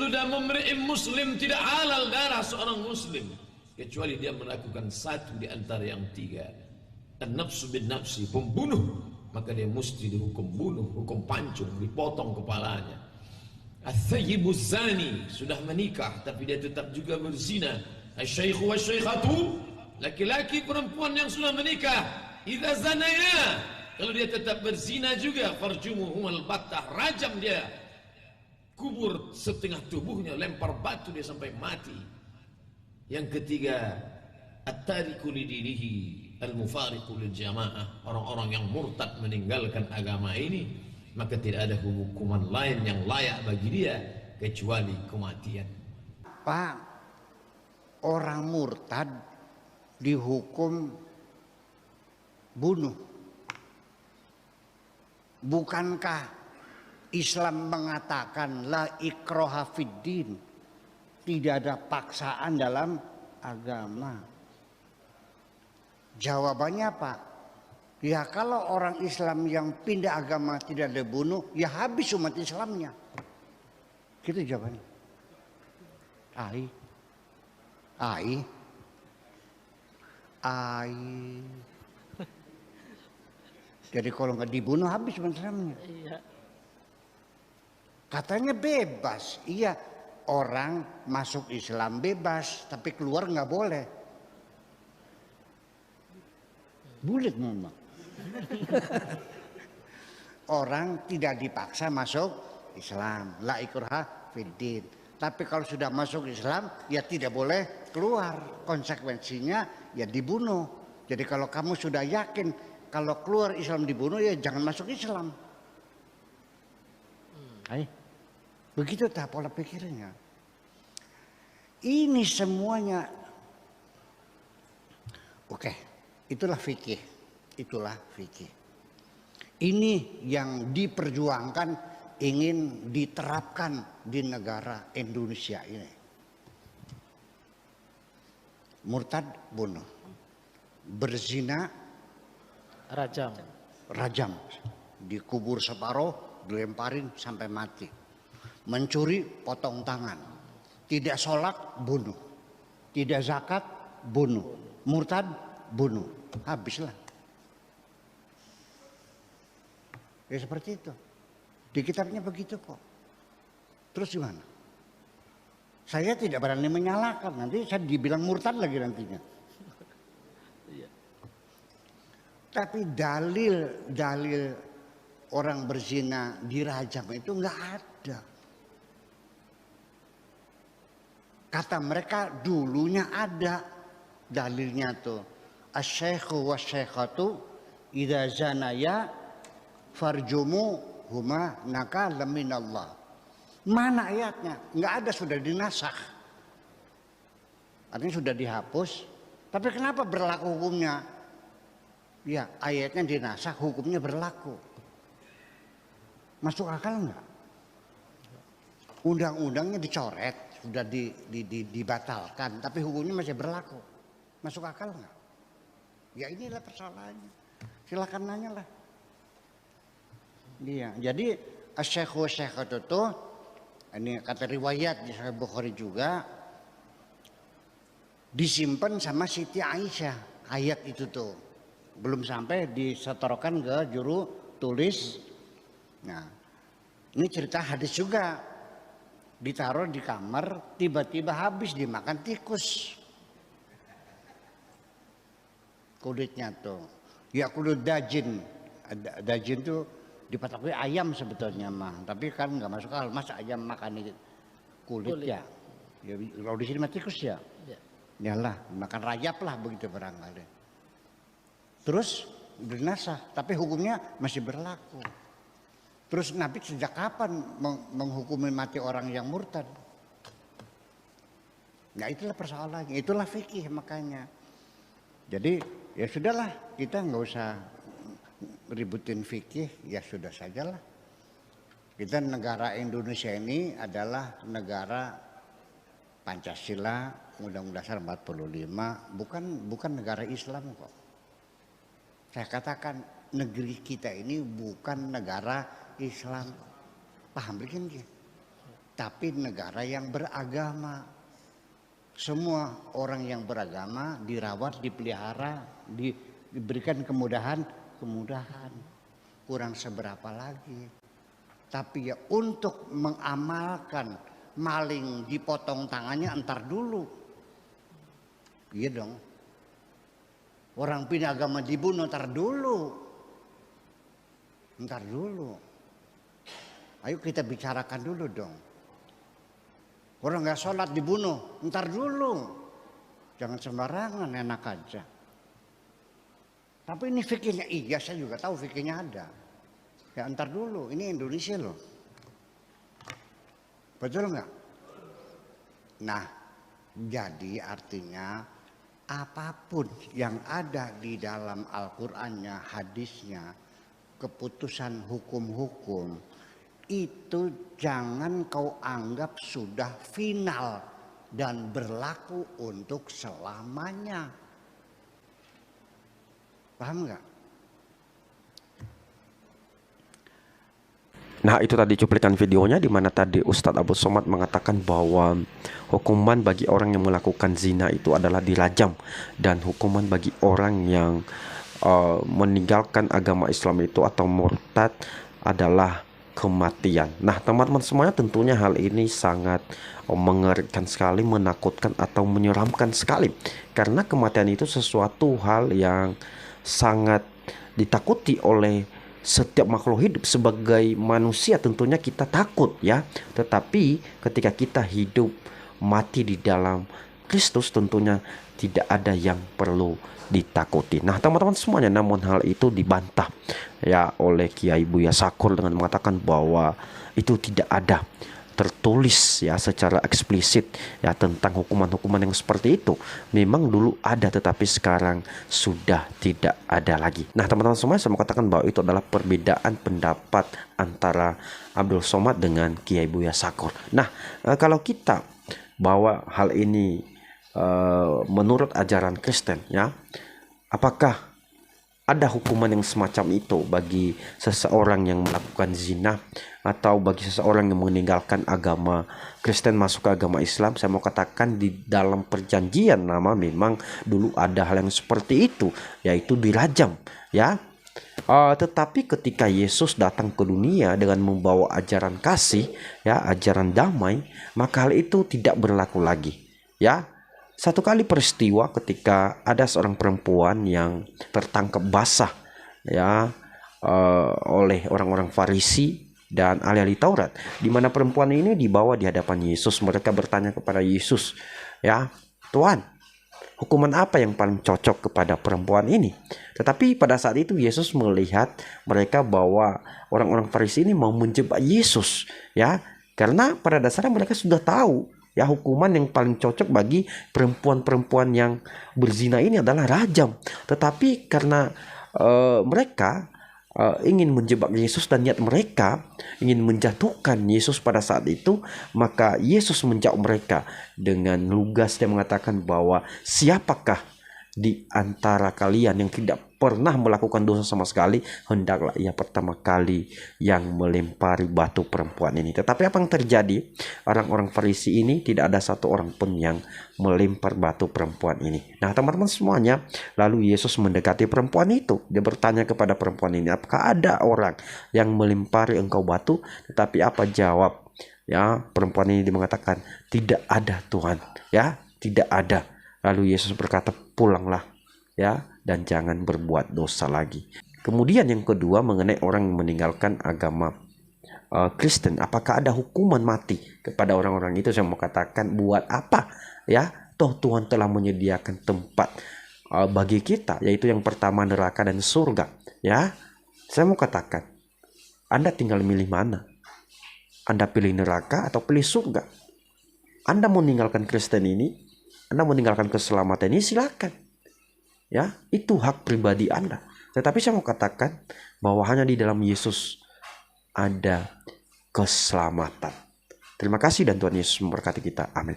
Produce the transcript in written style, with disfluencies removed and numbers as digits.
yahillu damu mri'in muslim, tidak halal darah seorang muslim kecuali dia melakukan satu di antara yang tiga. An-nafsu bin nafsi, pembunuh, maka dia mesti dihukum bunuh, hukum pancung, dipotong kepalanya. Ats-tsayyibu zani, sudah menikah tapi dia tetap juga berzina. Asy-syaikhu wasy-syaikhatu, laki-laki perempuan yang sudah menikah, idza zanaya, kalau dia tetap berzina juga, farjumuhumal battah, rajam dia, kubur setengah tubuhnya, lempar batu dia sampai mati. Yang ketiga, at-tariku lidinihi al-mufariqu lil jamaah, orang-orang yang murtad meninggalkan agama ini, maka tidak ada hukuman lain yang layak bagi dia kecuali kematian. Pak, orang murtad dihukum bunuh. Bukankah Islam mengatakan la ikraha fiddin, tidak ada paksaan dalam agama? Jawabannya apa? Ya kalau orang Islam yang pindah agama tidak dibunuh, ya habis umat Islamnya. Gitu jawabannya. Ai. Jadi kalau nggak dibunuh habis umat Islamnya. Katanya bebas. Iya, orang masuk Islam bebas, tapi keluar nggak boleh. Bulat memang. Orang tidak dipaksa masuk Islam, la ikraha fiddin. Tapi kalau sudah masuk Islam, ya tidak boleh keluar. Konsekuensinya ya dibunuh. Jadi kalau kamu sudah yakin kalau keluar Islam dibunuh, ya jangan masuk Islam. Begitu tak pola pikirnya. Ini semuanya. Oke. Itulah fikih, Ini yang diperjuangkan, ingin diterapkan di negara Indonesia ini. Murtad bunuh, berzina rajam, dikubur separuh, dilemparin sampai mati. Mencuri potong tangan, tidak sholat bunuh, tidak zakat bunuh, murtad bunuh, habislah. Ya seperti itu. Di kitabnya begitu kok. Terus gimana? Saya tidak berani menyalahkan, nanti saya dibilang murtad lagi nantinya. Tapi dalil orang berzina dirajam itu nggak ada. Kata mereka dulunya ada dalilnya tuh. Asy-syaikhu wasy-syaikhatu idza zanaya farjumu huma nakalam minallah. Mana ayatnya? Nggak ada, sudah dinasakh. Artinya sudah dihapus. Tapi kenapa berlaku hukumnya? Ya, ayatnya dinasakh, hukumnya berlaku. Masuk akal nggak? Undang-undangnya dicoret, sudah dibatalkan, tapi hukumnya masih berlaku. Masuk akal nggak? Ya inilah persoalannya. Silakan nanya lah. Iya, jadi asy-syaikhu wasy-syaikhatu itu, ini kata riwayat di Sahih Bukhari juga, disimpan sama Siti Aisyah ayat itu tuh, belum sampai disetorkan ke juru tulis. Nah, ini cerita hadis juga, ditaruh di kamar, tiba-tiba habis dimakan tikus kulitnya tuh. Ya kulit dajin, dajin tuh dipatok ayam sebetulnya mah, tapi kan nggak masuk akal, masa ayam makan kulit ya. Ya kalau di sini mah tikus ya. Yalah, makan rayap lah begitu barangkali. Terus bernasah, tapi hukumnya masih berlaku. Terus Nabi sejak kapan menghukumi mati orang yang murtad? Nah itulah persoalannya, itulah fikih makanya. Jadi ya sudahlah, kita nggak usah ributin fikih, ya sudah sajalah. Kita negara Indonesia ini adalah negara Pancasila, Undang-Undang Dasar 45, bukan negara Islam kok. Saya katakan negeri kita ini bukan negara Islam. Paham begini? tapi negara yang beragama. Semua orang yang beragama dirawat, dipelihara, diberikan kemudahan. Kurang seberapa lagi. Tapi ya untuk mengamalkan maling dipotong tangannya entar dulu. Iya dong. Orang pindah agama dibunuh entar dulu. Ayo kita bicarakan dulu dong. Orang nggak sholat dibunuh, entar dulu. Jangan sembarangan, enak aja. Tapi ini fikirnya, iya saya juga tahu fikirnya ada. Ya entar dulu, ini Indonesia loh. Betul nggak? Nah, jadi artinya apapun yang ada di dalam Al-Qur'annya, hadisnya, keputusan hukum-hukum, itu jangan kau anggap sudah final dan berlaku untuk selamanya. Paham nggak? Nah, itu tadi cuplikan videonya di mana tadi Ustadz Abdul Somad mengatakan bahwa hukuman bagi orang yang melakukan zina itu adalah dirajam, dan hukuman bagi orang yang meninggalkan agama Islam itu atau murtad adalah kematian. Nah, teman-teman semuanya, tentunya hal ini sangat mengerikan sekali, menakutkan atau menyeramkan sekali, karena kematian itu sesuatu hal yang sangat ditakuti oleh setiap makhluk hidup. Sebagai manusia tentunya kita takut ya, tetapi ketika kita hidup mati di dalam Kristus tentunya tidak ada yang perlu ditakuti. Nah, teman-teman semuanya, namun hal itu dibantah ya oleh Kiai Buya Sakur dengan mengatakan bahwa itu tidak ada tertulis ya secara eksplisit ya tentang hukuman-hukuman yang seperti itu. Memang dulu ada, tetapi sekarang sudah tidak ada lagi. Nah, teman-teman semua, saya mau katakan bahwa itu adalah perbedaan pendapat antara Abdul Somad dengan Kiai Buya Sakur. Nah, kalau kita bawa hal ini menurut ajaran Kristen ya, apakah ada hukuman yang semacam itu bagi seseorang yang melakukan zina atau bagi seseorang yang meninggalkan agama Kristen masuk ke agama Islam? Saya mau katakan di dalam perjanjian lama memang dulu ada hal yang seperti itu, yaitu dirajam ya. Tetapi ketika Yesus datang ke dunia dengan membawa ajaran kasih ya, ajaran damai, maka hal itu tidak berlaku lagi ya. Satu kali peristiwa ketika ada seorang perempuan yang tertangkap basah ya oleh orang-orang Farisi dan ahli-ahli Taurat, di mana perempuan ini dibawa di hadapan Yesus. Mereka bertanya kepada Yesus, ya, Tuhan, hukuman apa yang paling cocok kepada perempuan ini? Tetapi pada saat itu Yesus melihat mereka bahwa orang-orang Farisi ini mau menjebak Yesus ya, karena pada dasarnya mereka sudah tahu ya hukuman yang paling cocok bagi perempuan-perempuan yang berzina ini adalah rajam. Tetapi karena mereka ingin menjebak Yesus dan niat mereka ingin menjatuhkan Yesus pada saat itu, maka Yesus menjawab mereka dengan lugas dan mengatakan bahwa siapakah di antara kalian yang tidak pernah melakukan dosa sama sekali, hendaklah ia pertama kali yang melempari batu perempuan ini. Tetapi apa yang terjadi? Orang-orang Farisi ini tidak ada satu orang pun yang melempar batu perempuan ini. Nah, teman-teman semuanya, lalu Yesus mendekati perempuan itu. Dia bertanya kepada perempuan ini, apakah ada orang yang melempari engkau batu? Tetapi apa jawab? Ya, perempuan ini mengatakan, tidak ada Tuhan. Ya, tidak ada. Lalu Yesus berkata, pulanglah ya, dan jangan berbuat dosa lagi. Kemudian yang kedua, mengenai orang yang meninggalkan agama Kristen, apakah ada hukuman mati kepada orang-orang itu? Saya mau katakan, buat apa ya? Toh Tuhan telah menyediakan tempat bagi kita, yaitu yang pertama neraka dan surga ya. Saya mau katakan, Anda tinggal milih mana? Anda pilih neraka atau pilih surga? Anda meninggalkan Kristen ini, Anda meninggalkan keselamatan ini, silakan. Ya, itu hak pribadi Anda. Tetapi saya mau katakan bahwa hanya di dalam Yesus ada keselamatan. Terima kasih dan Tuhan Yesus memberkati kita. Amin.